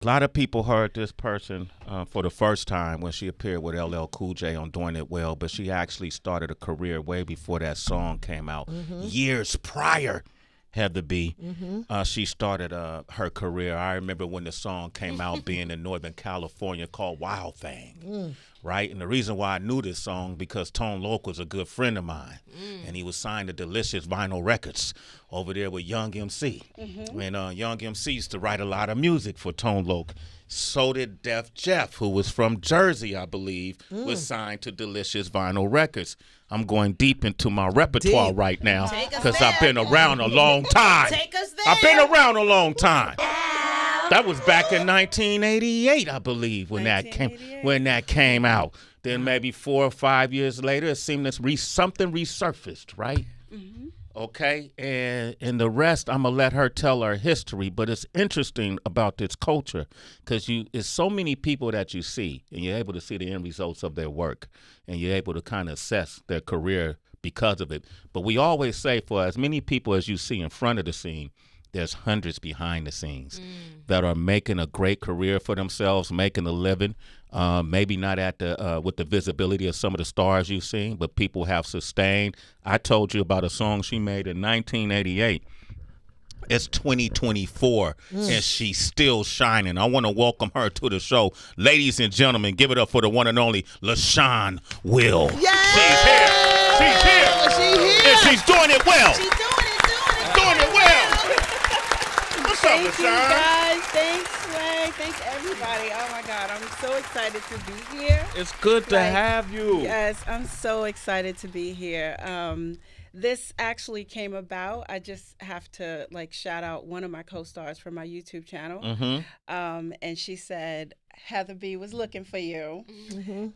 A lot of people heard this person for the first time when she appeared with LL Cool J on Doing It Well, but she actually started a career way before that song came out. Years prior, Heather B. She started her career. I remember when the song came out being in Northern California called Wild Thing, right? And the reason why I knew this song because Tone Loc was a good friend of mine, and he was signed to Delicious Vinyl Records over there with Young MC. And Young MC used to write a lot of music for Tone Loc. So did Def Jeff, who was from Jersey, I believe, was signed to Delicious Vinyl Records. I'm going deep into my repertoire right now because I've been around a long time. Take us there. I've been around a long time. That was back in 1988, I believe, when that came out. Then maybe 4 or 5 years later, it seemed that something resurfaced, right? Okay, and the rest, I'm gonna let her tell her history. But it's interesting about this culture because it's so many people that you see, and you're able to see the end results of their work, and you're able to kind of assess their career because of it. But we always say, for as many people as you see in front of the scene, there's hundreds behind the scenes that are making a great career for themselves, making a living. Maybe not at the with the visibility of some of the stars you've seen, but people have sustained. I told you about a song she made in 1988. It's 2024, and she's still shining. I want to welcome her to the show. Ladies and gentlemen, give it up for the one and only Leshaun Will. Yay! She's here. She's here. She's here. And she's doing it well. She's doing Doing it well. What's up, Thank you, Leshaun? guys. Thanks, Sway. Thanks, everybody. Oh, my God. I'm so excited to be here. It's good to have you. Yes, I'm so excited to be here. This actually came about. I just have to, shout out one of my co-stars from my YouTube channel. And she said, Heather B was looking for you.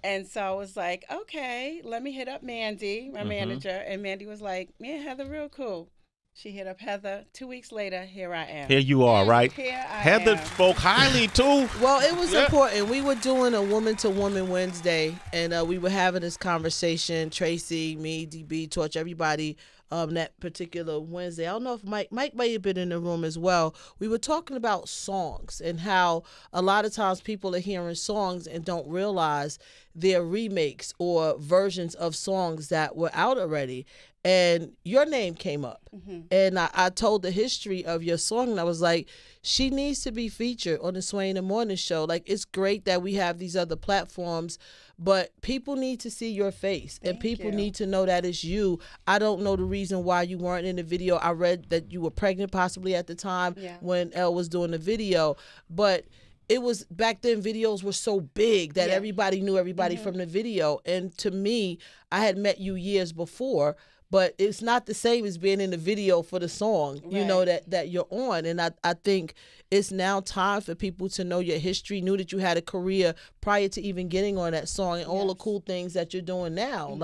And so I was like, okay, let me hit up Mandy, my manager. And Mandy was like, me and Heather real cool. She hit up Heather. 2 weeks later, here I am. Here you are, right? Here I Heather am. spoke highly, too. Well, it was important. We were doing a woman-to-woman Wednesday, and we were having this conversation. Tracy, me, DB, Torch, everybody, that particular Wednesday. I don't know if Mike might have been in the room as well. We were talking about songs and how a lot of times people are hearing songs and don't realize they're remakes or versions of songs that were out already. And your name came up. And I told the history of your song, and I was like, she needs to be featured on the Sway in the Morning show. It's great that we have these other platforms, but people need to see your face, and people need to know that it's you. I don't know the reason why you weren't in the video. I read that you were pregnant possibly at the time when Elle was doing the video, but it was back then videos were so big that everybody knew everybody from the video. And to me, I had met you years before, but it's not the same as being in the video for the song, you know, that you're on. And I think it's now time for people to know your history, knew that you had a career prior to even getting on that song, and all the cool things that you're doing now.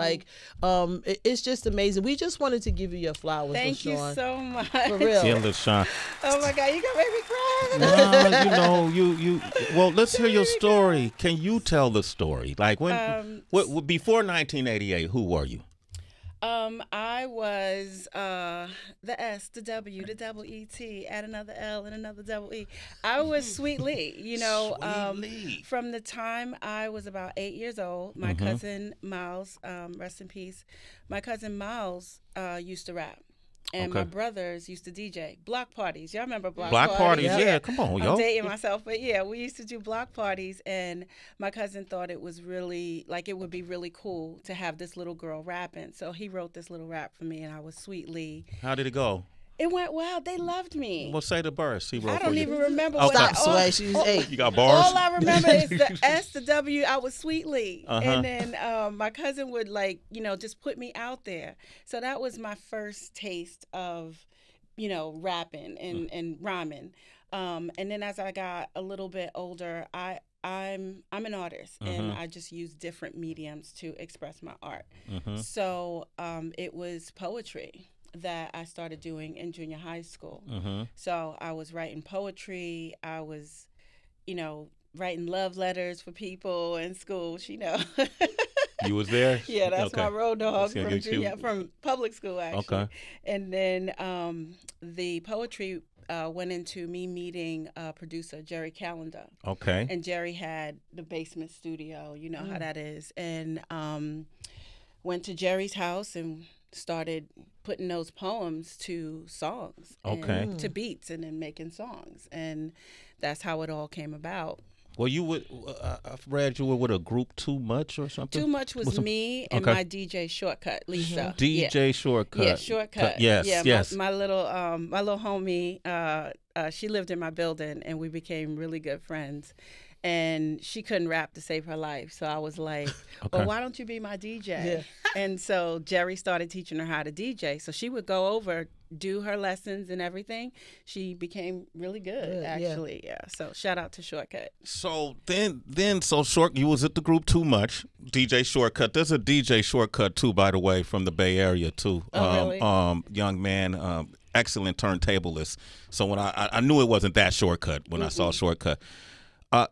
It's just amazing. We just wanted to give you your flowers. Thank you so much. For real. Yeah, Leshaun. Oh, my God. You got to make me cry. You well, let's hear your story. Can you tell the story? Before 1988, who were you? I was the S, the W, the double E-T, add another L and another double E. I was Sweet Lee, Sweet Lee. From the time I was about 8 years old. My cousin Miles, rest in peace, my cousin Miles used to rap. And my brothers used to DJ block parties. Y'all remember block parties? Yeah. Come on, yo. I'm dating myself, but yeah, we used to do block parties, and my cousin thought it was really, it would be really cool to have this little girl rapping. So he wrote this little rap for me, and I was Sweet Lee. How did it go? It went well. They loved me. Well, say the verse. He wrote I don't even remember what. Stop, Sway. She's 8. You got bars? All I remember is the S, the W. I was Sweet Lee. And then my cousin would, just put me out there. So that was my first taste of, rapping and rhyming. And then as I got a little bit older, I'm an artist, and I just use different mediums to express my art. So it was poetry that I started doing in junior high school. So I was writing poetry. I was, writing love letters for people in school, You was there? Yeah, that's Okay. my road dog So from public school, actually. Okay. And then the poetry went into me meeting producer Jerry Callender. Okay. And Jerry had the basement studio. You know how that is. And went to Jerry's house and started putting those poems to songs. Okay. And to beats and then making songs. And that's how it all came about. Well, you would. I've read you were with a group Too Much or something. Too Much was me and my DJ Shortcut, Lisa. DJ Shortcut. Yeah, Shortcut. Yes, yeah, yes. My little homie. She lived in my building, and we became really good friends. And she couldn't rap to save her life, so I was like, "Well, why don't you be my DJ?" Yeah. And so Jerry started teaching her how to DJ. So she would go over, do her lessons and everything. She became really good, actually. Yeah. So shout out to Shortcut. So so Short, you was at the group Too Much, DJ Shortcut. There's a DJ Shortcut too, by the way, from the Bay Area too. Oh, really? Young man, excellent turntablist. So when I knew it wasn't that Shortcut when I saw Shortcut.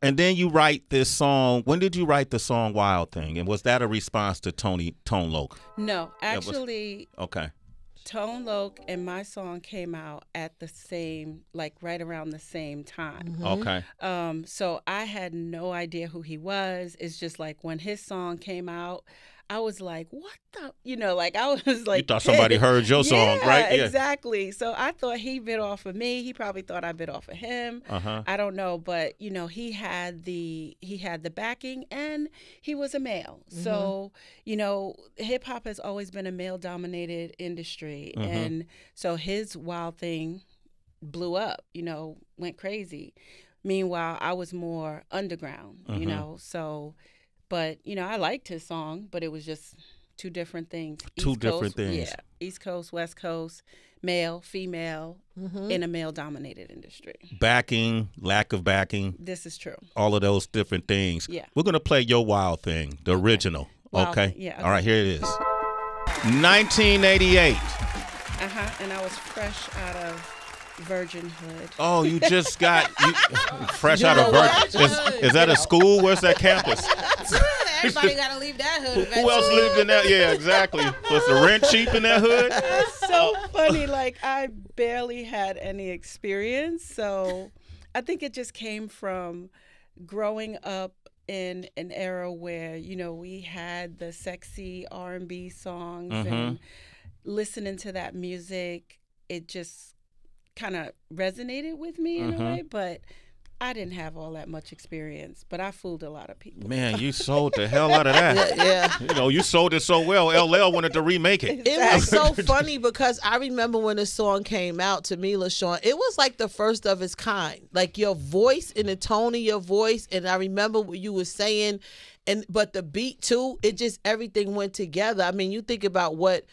And then you write this song. When did you write the song Wild Thing? And was that a response to Tone Loc? No, actually, okay. Tone Loc and my song came out at the same, like right around the same time. Okay. So I had no idea who he was. It's just like when his song came out, I was like, what the, like I was like. You thought somebody heard your song, right? Yeah, exactly. So I thought he bit off of me. He probably thought I bit off of him. I don't know, but he had the backing and he was a male. So, hip hop has always been a male dominated industry. And so his Wild Thing blew up, went crazy. Meanwhile, I was more underground, so. But, I liked his song, but it was just two different things. Two different things. Yeah. East Coast, West Coast, male, female, in a male-dominated industry. Backing, lack of backing. This is true. All of those different things. Yeah. We're going to play Your Wild Thing, the original. Okay? Yeah. Okay. All right, here it is. 1988. And I was fresh out of virginhood. Oh, you just got fresh out of virgin. Is that a school? Where's that campus? Everybody got to leave that hood eventually. Who else lived in that? Yeah, exactly. Was the rent cheap in that hood? It's so funny. Like, I barely had any experience. So I think it just came from growing up in an era where, we had the sexy R&B songs and listening to that music. It just kind of resonated with me in a way, but I didn't have all that much experience, but I fooled a lot of people. Man, you sold the hell out of that. Yeah. You sold it so well. LL wanted to remake it. It was so funny because I remember when the song came out, to me, Leshaun, it was like the first of its kind. Like your voice and the tone of your voice, and I remember what you were saying, but the beat too, it just, everything went together. I mean, you think about what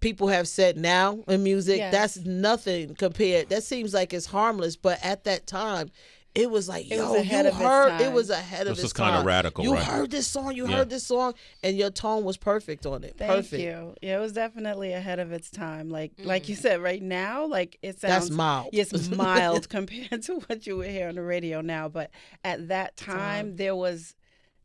people have said now in music, that's nothing compared. That seems like it's harmless, but at that time, it was like, it was ahead of its time. It was ahead of its time. This is kind of radical, You right? heard this song, heard this song, and your tone was perfect on it. Thank you. Yeah, it was definitely ahead of its time. Like you said, right now, like it sounds... That's mild. It's mild compared to what you would hear on the radio now. But at that time, there was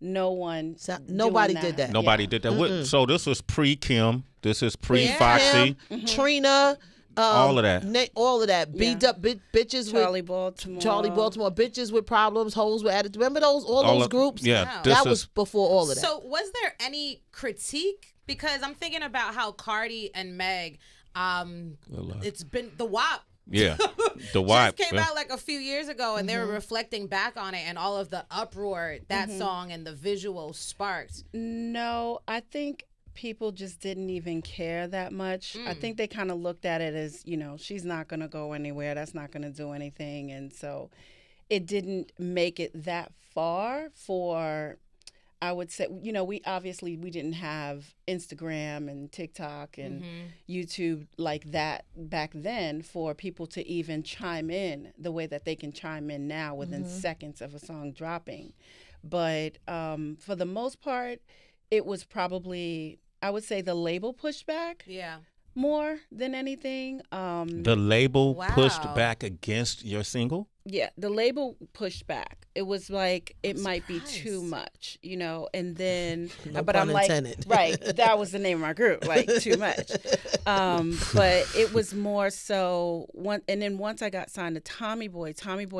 no one nobody doing did that. Nobody did that. So this was pre-Kim. This is pre-Foxy. Trina... all of that. All of that. Beat up bitches Charlie with Baltimore. Bitches with problems, hoes with attitude. Remember all those groups? Yeah. Wow. That was before all of that. So was there any critique? Because I'm thinking about how Cardi and Meg, it's been the WAP. Yeah, the WAP just came out like a few years ago, and they were reflecting back on it and all of the uproar that song and the visual sparked. No, I think people just didn't even care that much. I think they kind of looked at it as, she's not going to go anywhere. That's not going to do anything. And so it didn't make it that far for, I would say, we didn't have Instagram and TikTok and YouTube like that back then for people to even chime in the way that they can chime in now within seconds of a song dropping. But for the most part, it was probably, I would say, the label pushed back. Yeah. More than anything. The label pushed back against your single? the label pushed back. It was like it might be too much, you know. And then, No but pun I'm like, intended. right, that was the name of my group, like too much. But it was more so and then once I got signed to Tommy Boy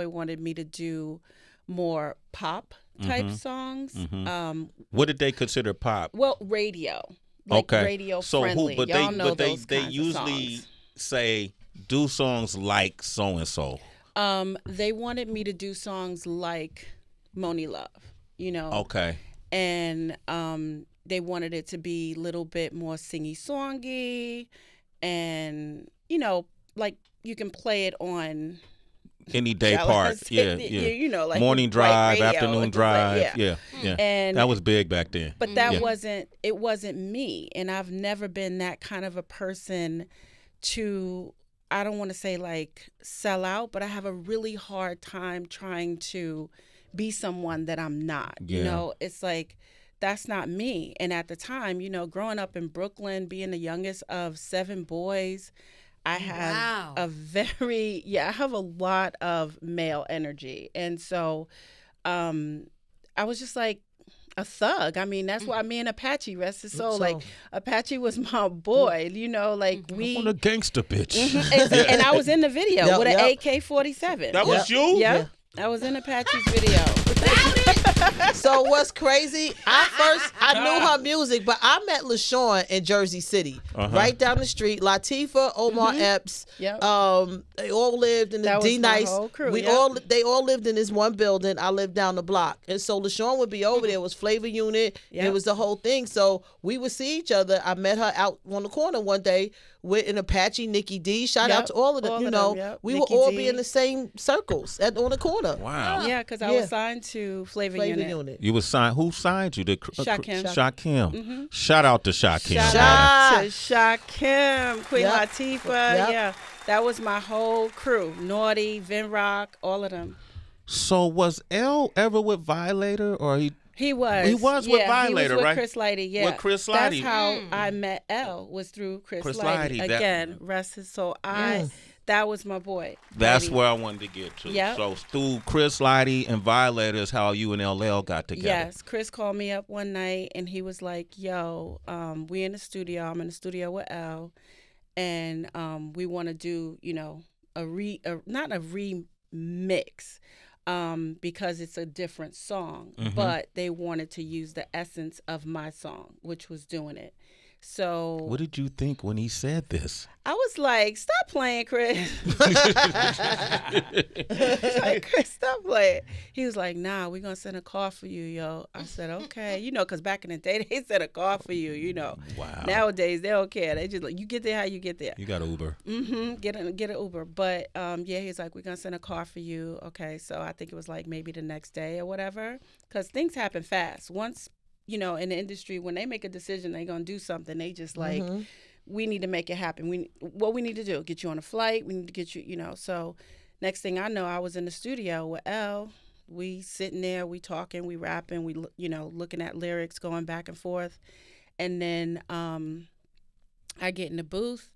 wanted me to do more pop type songs. What did they consider pop? Well, radio, like radio friendly. But Y'all know they those kinds usually of songs. say do songs like so and so. They wanted me to do songs like Moni Love, you know. Okay. And they wanted it to be a little bit more singy-songy, and you know, like you can play it on any day part. Yeah. You know, like morning drive, radio, afternoon drive. like, yeah. And that was big back then. But that wasn't me, and I've never been that kind of a person to, I don't want to say like sell out, but I have a really hard time trying to be someone that I'm not. Yeah. You know, it's like that's not me. And at the time, you know, growing up in Brooklyn, being the youngest of 7 boys, I have I have a lot of male energy. And so I was just like a thug. I mean, that's why me and Apache, rest his soul. Like, Apache was my boy, you know, like we. I'm a gangster bitch. And I was in the video with an AK-47. That was you? Yeah. I was in Apache's video. So what's crazy? I knew her music, but I met Leshaun in Jersey City, right down the street. Latifah, Omar Epps, they all lived in the D Nice. They all lived in this one building. I lived down the block, and so Leshaun would be over there. It was Flavor Unit. It was the whole thing. So we would see each other. I met her out on the corner one day with an Apache, Nikki D. Shout out to all of them. You know, we would all be in the same circles on the corner. Wow. Yeah, because I was signed to Flavor Unit. You was signed. Who signed you? Shakim. Shakim. Shout out to Shakim. Shout out to Shakim, Queen Latifah. Yeah, that was my whole crew. Naughty, Vin Rock, all of them. So was L ever with Violator, or he? He was. He was with Violator, he was with right? Chris Lighty, yeah. With Chris Lighty. That's how I met L, was through Chris Lighty. Again, rest his soul. That was my boy. That's where I wanted to get to. Yep. So through Chris Lighty and Violator is how you and LL got together. Yes. Chris called me up one night and he was like, yo, we in the studio. I'm in the studio with L. And we want to do, you know, not a remix. Because it's a different song, but they wanted to use the essence of my song, which was Doing It. So what did you think when he said this? I was like, stop playing, Chris. Like, Chris, stop playing. He was like, nah, we're going to send a car for you, yo. I said, okay. You know, because back in the day, they sent a car for you, you know. Wow. Nowadays, they don't care. They just like, you get there how you get there. You got an Uber. Get an Uber. But, yeah, he's like, we're going to send a car for you. Okay, so I think it was like maybe the next day or whatever. Because things happen fast. Once, you know, in the industry, when they make a decision, they're going to do something. They just like, we need to make it happen. What we need to do, get you on a flight. We need to get you, you know. So next thing I know, I was in the studio with L. We sitting there, we talking, we rapping, we, you know, looking at lyrics, going back and forth. And then I get in the booth.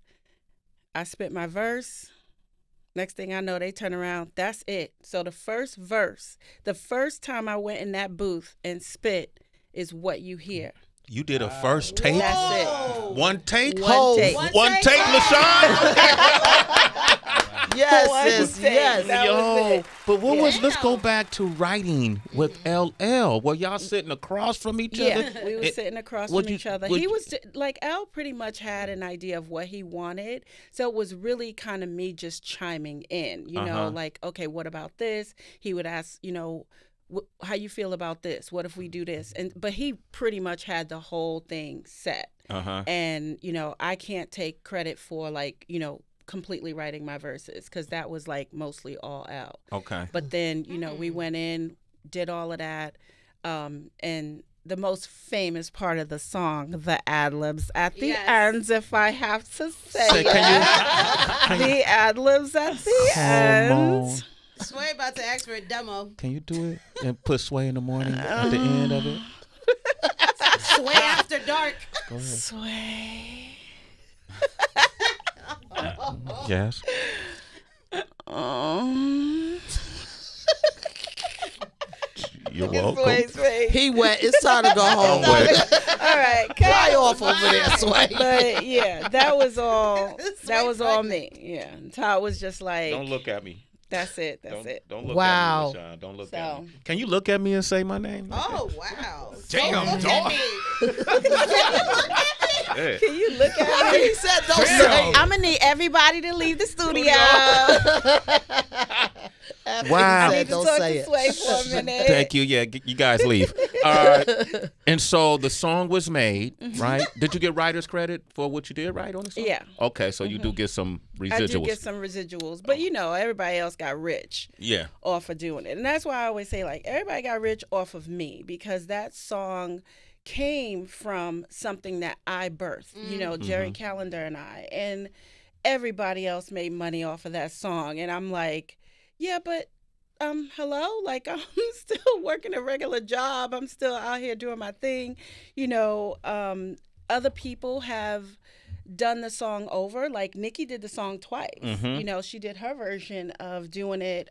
I spit my verse. Next thing I know, they turn around. That's it. So the first verse, the first time I went in that booth and spit is what you hear. You did a first take? That's it. One take? One take. One take, Leshaun? Yes, yes. Yo, but what was, let's go back to writing with LL. Were y'all sitting across from each other? Yeah, we were sitting across from each other. He was, like, L pretty much had an idea of what he wanted. So it was really kind of me just chiming in, you know, like, okay, what about this? He would ask, you know, how you feel about this? What if we do this? But he pretty much had the whole thing set. And, you know, I can't take credit for, like, you know, completely writing my verses because that was like mostly all out. Okay. But then, you know, we went in, did all of that. And the most famous part of the song, the ad-libs at the ends, if I have to say it. The ad-libs at the end. Sway about to ask for a demo. Can you do it and put Sway in the morning at the end of it? Sway after dark. Go ahead. Sway. Yes. You're Look welcome. at Sway's face. He wet. It's time to go home. I'm wet. All right, Dry off over there, Sway. But yeah, that was all. That was all me. Yeah, Todd was just like, Don't look at me. that's it. That's it. Don't look Wow. at me, Leshaun. Don't look at So, me. Can you look at me and say my name? Oh wow! Damn, Don't look dog. at me. Yeah. can you look at me? He said, "Don't say it." I'm gonna need everybody to leave the studio. After Wow. he I said, need to "Don't talk say to it." Sway for a minute. Thank you. Yeah, you guys leave. All right. And so the song was made, right? Did you get writer's credit for what you did write on the song? Yeah. Okay, so you do get some residuals. I do get some residuals, but everybody else got rich Yeah. off of doing it, and that's why I always say like everybody got rich off of me because that song came from something that I birthed. Jerry Calendar and I, and everybody else made money off of that song, and I'm like, yeah, but hello, like I'm still working a regular job. I'm still out here doing my thing. Other people have done the song over. Like Nikki did the song twice. She did her version of doing it.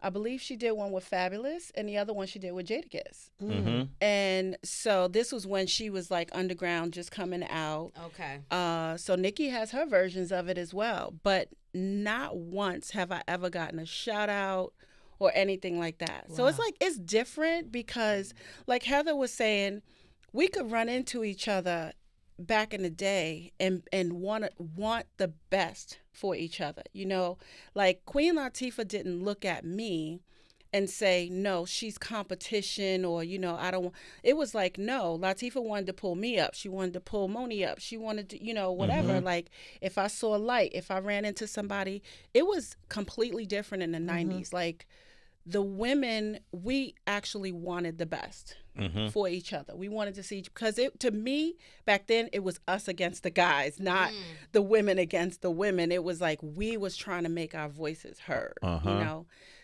I believe she did one with Fabulous, and the other one she did with Jadakiss. And so this was when she was like underground, just coming out. Okay. So Nikki has her versions of it as well, but not once have I ever gotten a shout out or anything like that. Wow. So it's like it's different because, like Heather was saying, we could run into each other back in the day and want the best for each other. Like Queen Latifah didn't look at me and say, no, she's competition, or I don't want. It was like, no, Latifah wanted to pull me up, she wanted to pull Moni up, she wanted to whatever. Like if I saw a light, if I ran into somebody, it was completely different in the 90s. Like the women, we actually wanted the best for each other. We wanted to see, because to me back then it was us against the guys, not the women against the women. It was like we was trying to make our voices heard.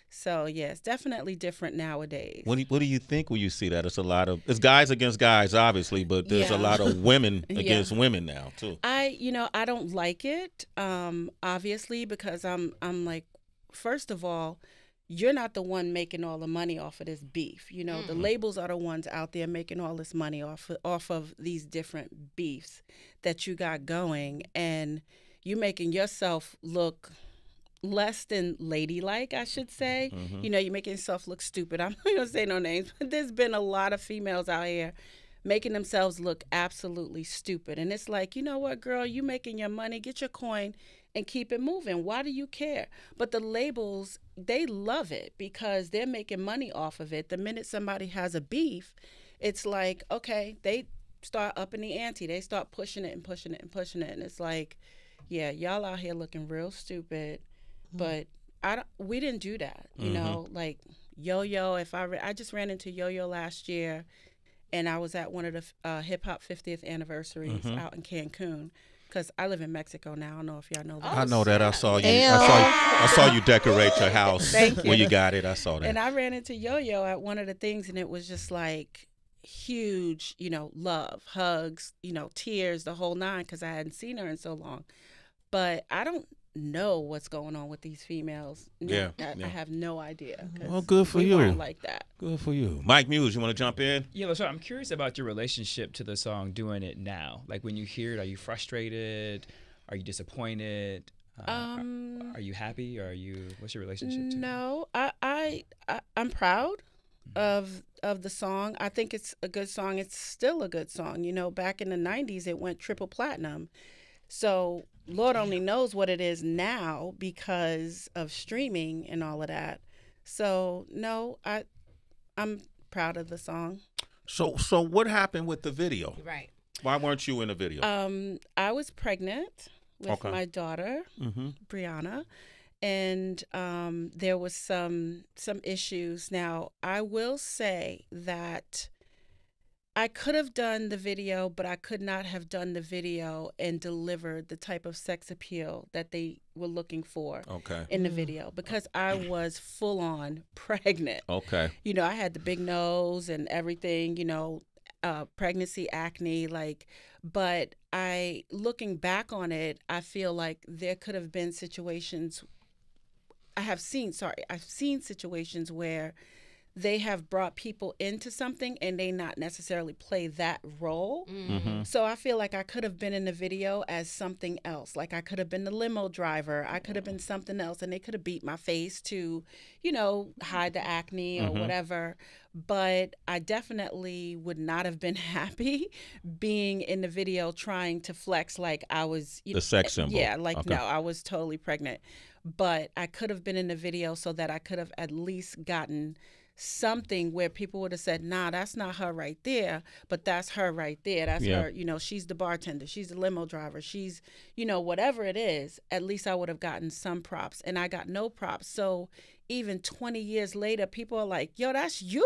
So yeah, it's definitely different nowadays. What do you think when you see that? It's guys against guys, obviously, but there's a lot of women against women now too. I don't like it, obviously, because I'm like, first of all, you're not the one making all the money off of this beef. The labels are the ones out there making all this money off of these different beefs that you got going, and you making yourself look less than ladylike, I should say. You're making yourself look stupid. I'm not gonna say no names, but there's been a lot of females out here making themselves look absolutely stupid, and it's like, you know what, girl, you making your money, get your coin and keep it moving. Why do you care? But the labels, they love it because they're making money off of it. The minute somebody has a beef, it's like, okay, they start upping the ante. They start pushing it and pushing it and pushing it. And it's like, yeah, y'all out here looking real stupid. But we didn't do that, like Yo-Yo. I just ran into Yo-Yo last year, and I was at one of the hip hop 50th anniversaries out in Cancun. Because I live in Mexico now. I don't know if y'all know that. I know that. I saw you. I saw you decorate your house. Thank you. When you got it. I saw that. And I ran into Yo-Yo at one of the things, and it was just like huge, love, hugs, tears, the whole nine, because I hadn't seen her in so long. But I don't know what's going on with these females. I have no idea. Well, good for we you. Weren't like that. Good for you. Mike Muse, you want to jump in? Yeah, Leshaun, I'm curious about your relationship to the song Doing It Now. Like when you hear it, are you frustrated? Are you disappointed? Are you happy? Or what's your relationship to it? No, I'm proud of the song. I think it's a good song. It's still a good song. Back in the 90s, it went triple platinum. So Lord only knows what it is now because of streaming and all of that. So no, I'm proud of the song. So what happened with the video? Right. Why weren't you in the video? I was pregnant with my daughter, Brianna, and there was some issues. Now, I will say that I could have done the video, but I could not have done the video and delivered the type of sex appeal that they were looking for in the video, because I was full on pregnant. Okay. I had the big nose and everything, pregnancy acne, but looking back on it, I feel like there could have been situations. I've seen situations where they have brought people into something and they not necessarily play that role. So I feel like I could have been in the video as something else. Like I could have been the limo driver. I could have been something else, and they could have beat my face to, you know, hide the acne or whatever. But I definitely would not have been happy being in the video trying to flex like I was the sex symbol. Yeah, like no, I was totally pregnant. But I could have been in the video so that I could have at least gotten something where people would have said, nah, that's not her right there, but that's her right there. That's her, you know, she's the bartender, she's the limo driver, she's, you know, whatever it is. At least I would have gotten some props, and I got no props. So even 20 years later, people are like, yo, that's you?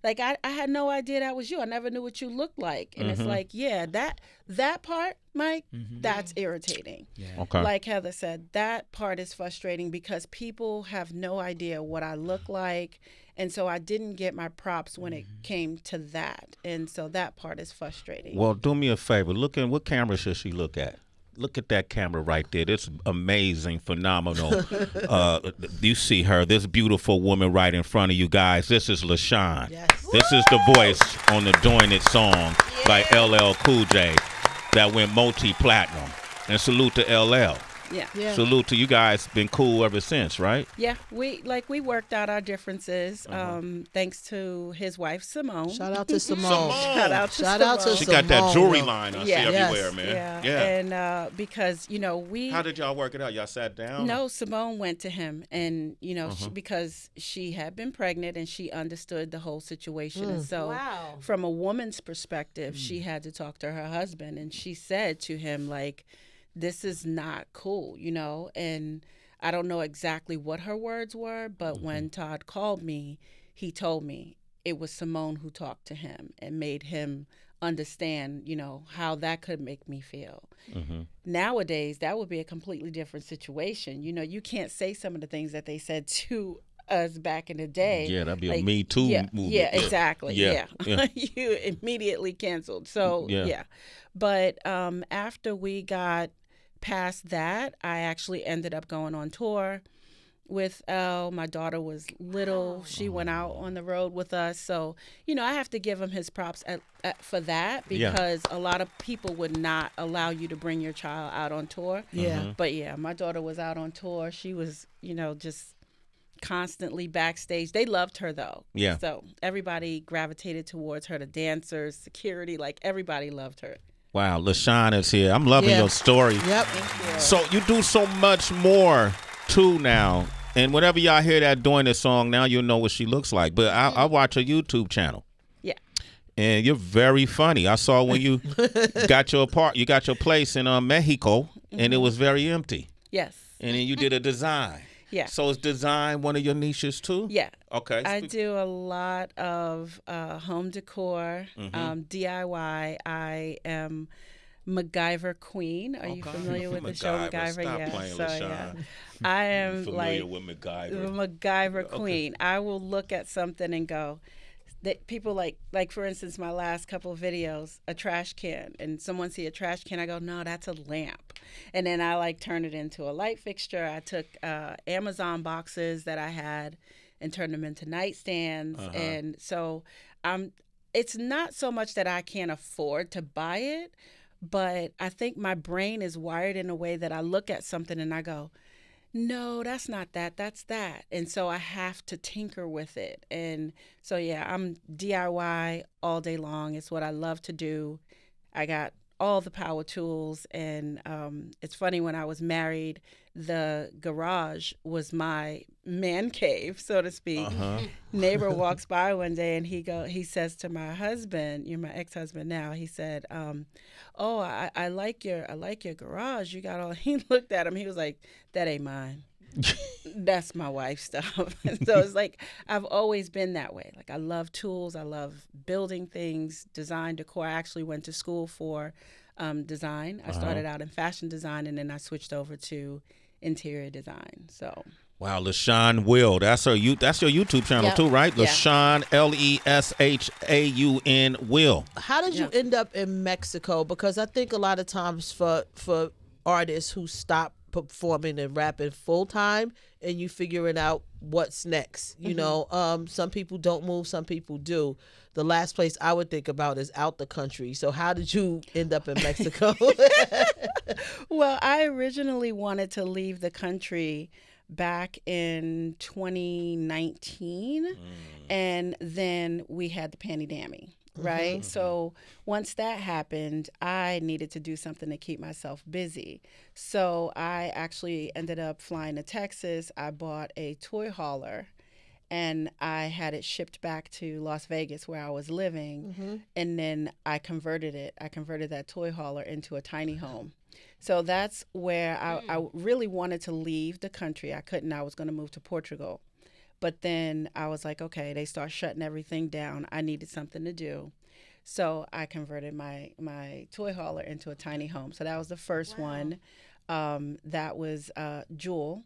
Like, I had no idea that was you. I never knew what you looked like. And it's like, yeah, that part, Mike, that's irritating. Okay. Like Heather said, that part is frustrating because people have no idea what I look like. And so I didn't get my props when it came to that. And so that part is frustrating. Well, do me a favor. Look at what camera should she look at? Look at that camera right there. It's amazing, phenomenal. You see her, this beautiful woman right in front of you guys. This is LaShaun. Yes. This is the voice on the Doin' It song by LL Cool J that went multi-platinum. And salute to LL. Yeah. Salute to you guys. Been cool ever since, right? Yeah, we worked out our differences. Thanks to his wife Simone. Shout out to Simone. Shout out to Simone. She got that jewelry line I see everywhere, man. Yeah. And because you know How did y'all work it out? Y'all sat down? No, Simone went to him, and you know because she had been pregnant and she understood the whole situation, and so from a woman's perspective, she had to talk to her husband, and she said to him like, this is not cool, you know, and I don't know exactly what her words were, but when Todd called me, he told me it was Simone who talked to him and made him understand, you know, how that could make me feel. Nowadays, that would be a completely different situation. You know, you can't say some of the things that they said to us back in the day. Yeah, that'd be like, a Me Too movement. Yeah, exactly. Yeah. You immediately canceled. So, But after we got past that, I actually ended up going on tour with Elle. My daughter was little. She went out on the road with us. So, you know, I have to give him his props for that because a lot of people would not allow you to bring your child out on tour. But yeah, my daughter was out on tour. She was, you know, just constantly backstage. They loved her though. Yeah. So everybody gravitated towards her, the dancers, security, like everybody loved her. Wow, LaShaun is here. I'm loving your story. Yep. Thank you. So you do so much more too now. And whenever y'all hear that Doin' It song, now you'll know what she looks like. But I watch her YouTube channel. Yeah. And you're very funny. I saw when you got your place in Mexico, and it was very empty. Yes. And then you did a design. Yeah. So is design one of your niches too? Yeah. Okay. I do a lot of home decor, DIY. I am MacGyver Queen. Are you familiar with the show MacGyver? Stop playing, LaShaun. I am familiar like with MacGyver. MacGyver Queen. I will look at something and go, that people like for instance, my last couple of videos, a trash can, and someone see a trash can, I go, no, that's a lamp, and then I like turn it into a light fixture. I took Amazon boxes that I had and turned them into nightstands, and so it's not so much that I can't afford to buy it, but I think my brain is wired in a way that I look at something and I go, no, that's not that, that's that. And so I have to tinker with it. And so, yeah, I'm DIY all day long. It's what I love to do. I got all the power tools. And it's funny, when I was married, the garage was my man cave, so to speak. Neighbor walks by one day and he says to my husband, you're my ex-husband now, he said, oh, I like your garage. You got all, he looked at him, he was like, that ain't mine. That's my wife's stuff. And so it's like, I've always been that way. Like, I love tools. I love building things, design, decor. I actually went to school for design. I started out in fashion design, and then I switched over to interior design. So. Wow, LaShaun Will. That's your YouTube channel too, right? Yeah. LaShaun, LeShaun Will. How did you end up in Mexico? Because I think a lot of times for artists who stop performing and rapping full time and you figuring out what's next. You know, some people don't move, some people do. The last place I would think about is out the country. So how did you end up in Mexico? Well, I originally wanted to leave the country back in 2019, and then we had the pandemic. Right. So once that happened, I needed to do something to keep myself busy. So I actually ended up flying to Texas. I bought a toy hauler and I had it shipped back to Las Vegas where I was living. And then I converted it. I converted that toy hauler into a tiny home. So that's where I really wanted to leave the country. I couldn't. I was going to move to Portugal. But then I was like, okay, they start shutting everything down. I needed something to do. So I converted my toy hauler into a tiny home. So that was the first one. That was Jewel.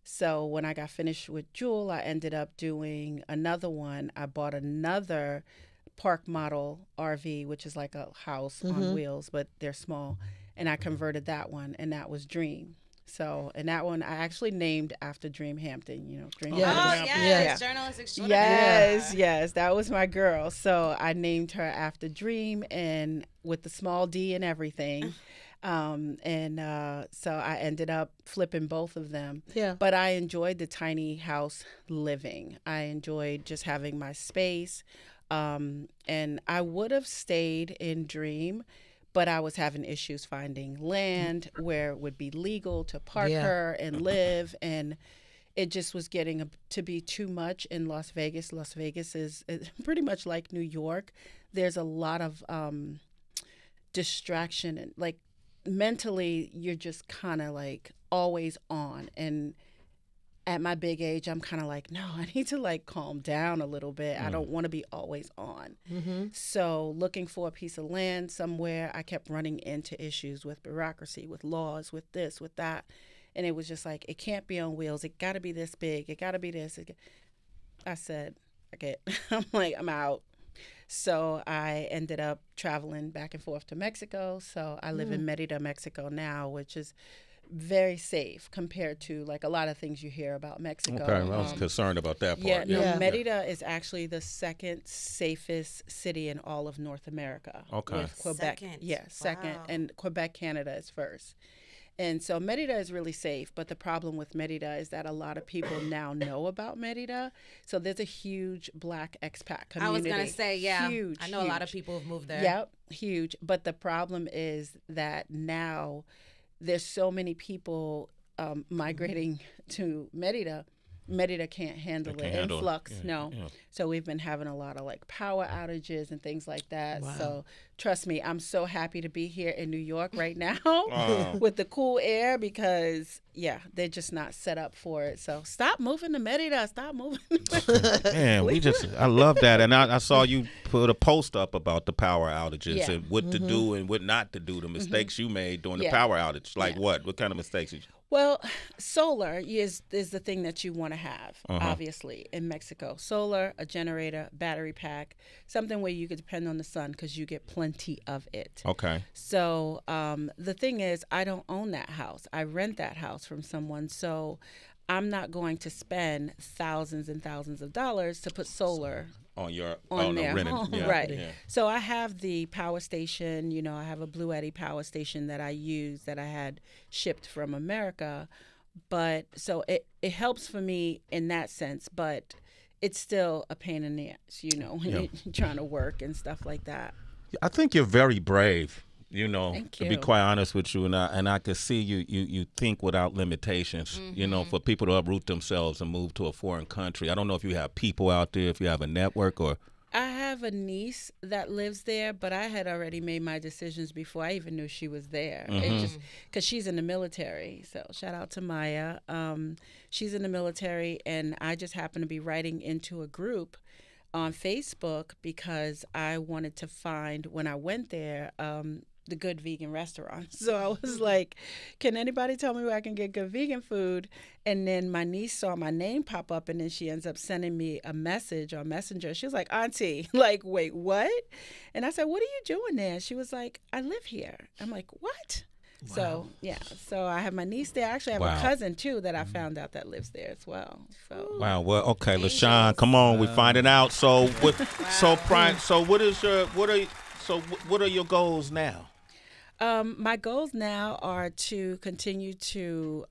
So when I got finished with Jewel, I ended up doing another one. I bought another park model RV, which is like a house on wheels, but they're small. And I converted that one, and that was Dream. So, and that one I actually named after Dream Hampton, you know. Dream Hampton. Yes, journalist extraordinaire. Yes, that was my girl. So I named her after Dream, and with the small D and everything. So I ended up flipping both of them. Yeah. But I enjoyed the tiny house living. I enjoyed just having my space. And I would have stayed in Dream, but I was having issues finding land where it would be legal to park her and live. And it just was getting to be too much in Las Vegas. Las Vegas is pretty much like New York. There's a lot of distraction, and like mentally you're just kind of like always on. And at my big age, I'm kind of like, no, I need to like calm down a little bit. I don't want to be always on. So looking for a piece of land somewhere, I kept running into issues with bureaucracy, with laws, with this, with that. And it was just like, it can't be on wheels. It got to be this big. It got to be this. I said, okay, I'm like, I'm out. So I ended up traveling back and forth to Mexico. So I live in Merida, Mexico now, which is very safe compared to like a lot of things you hear about Mexico. Okay, I was concerned about that part. Merida is actually the second safest city in all of North America. Okay. With Quebec. Second. Second. Wow. And Quebec, Canada is first. And so Merida is really safe, but the problem with Merida is that a lot of people now know about Merida. So there's a huge Black expat community. I was going to say, huge, I know a lot of people have moved there. Yep, huge. But the problem is that now there's so many people migrating to Merida. Merida can't handle the influx. So we've been having a lot of like power outages and things like that. Wow. So trust me, I'm so happy to be here in New York right now with the cool air because they're just not set up for it. So stop moving to Merida. Stop moving. Man, I love that. And I saw you put a post up about the power outages and what to do and what not to do, the mistakes you made during the power outage. Like what? What kind of mistakes did you? Well, solar is the thing that you want to have, obviously, in Mexico. Solar, a generator, battery pack, something where you could depend on the sun because you get plenty of it. Okay. So the thing is, I don't own that house. I rent that house from someone. So I'm not going to spend thousands and thousands of dollars to put solar on their home. Right. Yeah. So I have the power station, I have a Blue Eddy power station that I use that I had shipped from America. But so it helps for me in that sense, but it's still a pain in the ass, when you're trying to work and stuff like that. I think you're very brave. Thank to you. be quite honest with you, and I could see you think without limitations, for people to uproot themselves and move to a foreign country. I don't know if you have people out there, if you have a network or... I have a niece that lives there, but I had already made my decisions before I even knew she was there. It just because she's in the military. So shout out to Maya. She's in the military, and I just happened to be writing into a group on Facebook because I wanted to find, when I went there, the good vegan restaurants. So I was like, can anybody tell me where I can get good vegan food? And then my niece saw my name pop up, and then she ends up sending me a message on Messenger. She was like, Auntie, like, wait, what? And I said, what are you doing there? She was like, I live here. I'm like, what? So yeah, so I have my niece there. I actually have a cousin too that I found out that lives there as well. So wow, well, okay, LaShaun, come on, we're finding out. So what? What are your goals now? My goals now are to continue to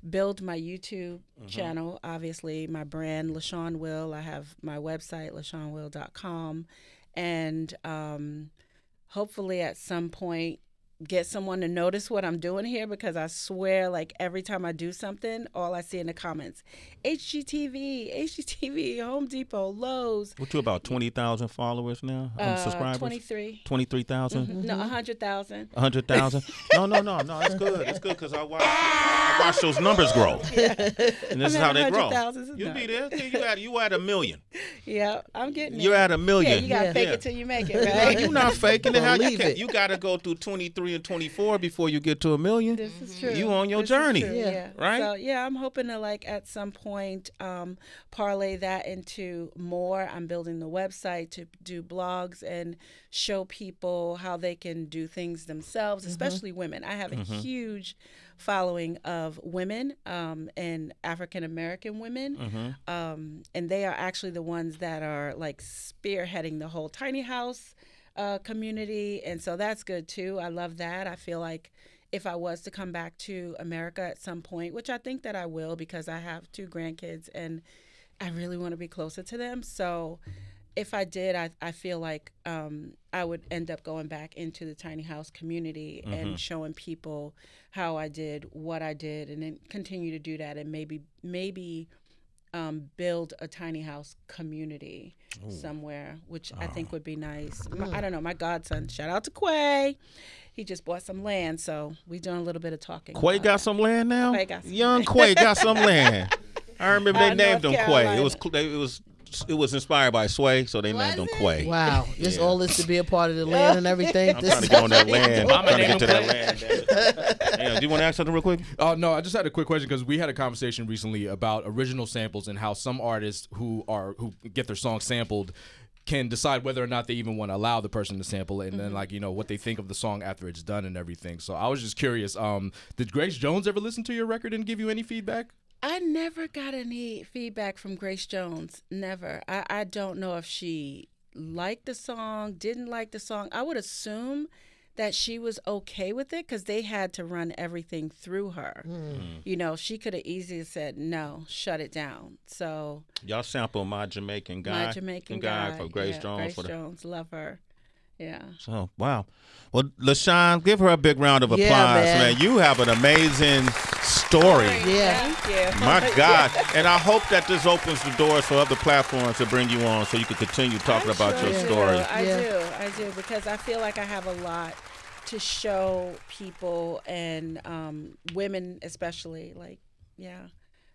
build my YouTube channel. Obviously, my brand, Leshaun Will. I have my website, LeshaunWill.com, and hopefully at some point get someone to notice what I'm doing here, because I swear, like, every time I do something, all I see in the comments, HGTV, Home Depot, Lowe's. What, you about 20,000 followers now? Subscribers? 23,000? No, 100,000. 100,000? No, it's good. It's good because I watch those numbers grow. Yeah. And this is how they grow. You'll be there. You at 1 million. Yeah, I'm getting it. You're at 1 million. Yeah, you got to fake it till you make it, right? You're not faking it. Believe it. You got to go through 23 and 24 before you get to 1 million. This is true. You on your journey. Yeah. Right? So, yeah, I'm hoping to, like, at some point parlay that into more. I'm building the website to do blogs and show people how they can do things themselves, especially women. I have a huge following of women and African American women, and they are actually the ones that are like spearheading the whole tiny house community, and so that's good too. I love that. I feel like if I was to come back to America at some point, which I think that I will, because I have 2 grandkids and I really want to be closer to them. So if I did, I feel like I would end up going back into the tiny house community and showing people how I did what I did, and then continue to do that, and maybe build a tiny house community somewhere, which I think would be nice. I don't know. My godson, shout out to Quay. He just bought some land, so we're doing a little bit of talking. Quay got some land now? Quay got some Young land. Quay got some land. I remember they named him North Quay. Carolina. It was inspired by Sway, so they named him Quay. Wow. Just all this to be a part of the land and everything. I'm trying to get on that land. I'm trying to get to that land. Do you want to ask something real quick? No, I just had a quick question, because we had a conversation recently about original samples and how some artists who get their songs sampled can decide whether or not they even want to allow the person to sample it, and then, like, what they think of the song after it's done and everything. So I was just curious, did Grace Jones ever listen to your record and give you any feedback? I never got any feedback from Grace Jones. Never. I don't know if she liked the song, didn't like the song. I would assume that she was okay with it, because they had to run everything through her. She could have easily said, no, shut it down. So y'all sample My Jamaican Guy. My Jamaican Guy for Grace Jones. Grace Jones, love her. Yeah. So, wow. Well, LaShaun, give her a big round of applause, man. You have an amazing story. Yeah. Thank you. My God. And I hope that this opens the doors for other platforms to bring you on, so you can continue talking about your story. I do, because I feel like I have a lot to show people, and women especially.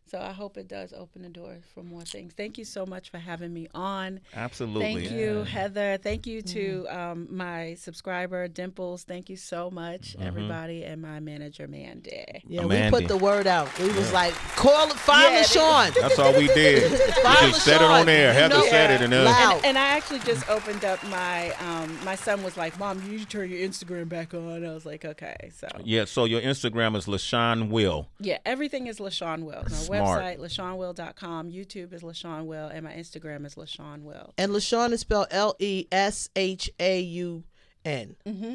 So I hope it does open the doors for more things. Thank you so much for having me on. Absolutely. Thank you, Heather. Thank you to my subscriber, Dimples. Thank you so much, everybody, and my manager, Mandy. Yeah, we put the word out. We was like, find LeShaun. That's all we did. We just said it on air. Heather said it. And I actually just opened up my son was like, Mom, you need to turn your Instagram back on. I was like, okay. So your Instagram is LaShaun Will. Yeah, everything is LaShaun Will. Smart. Website, LeshaunWill.com. YouTube is LaShaun Will, and my Instagram is LaShaun Will. And LaShaun is spelled Leshaun.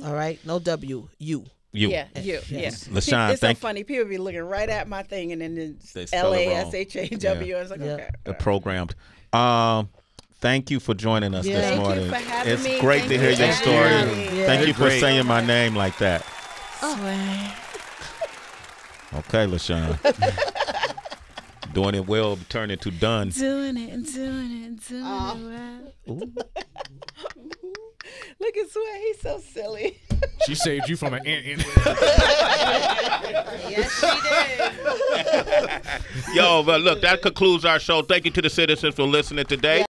All right? No W. U. Yeah. LaShaun, it's so funny. People be looking right at my thing, and then it's LASHAW. I was like, okay. They're programmed. Thank you for joining us this morning. Thank you for having me. It's great to hear your story. Thank you for saying my name like that. Sway. Okay, LaShaun. Doing it well, turn into done. Doing it well. Look at Sway, he's so silly. She saved you from an ant. Yes, she did. Yo, but look, that concludes our show. Thank you to the citizens for listening today.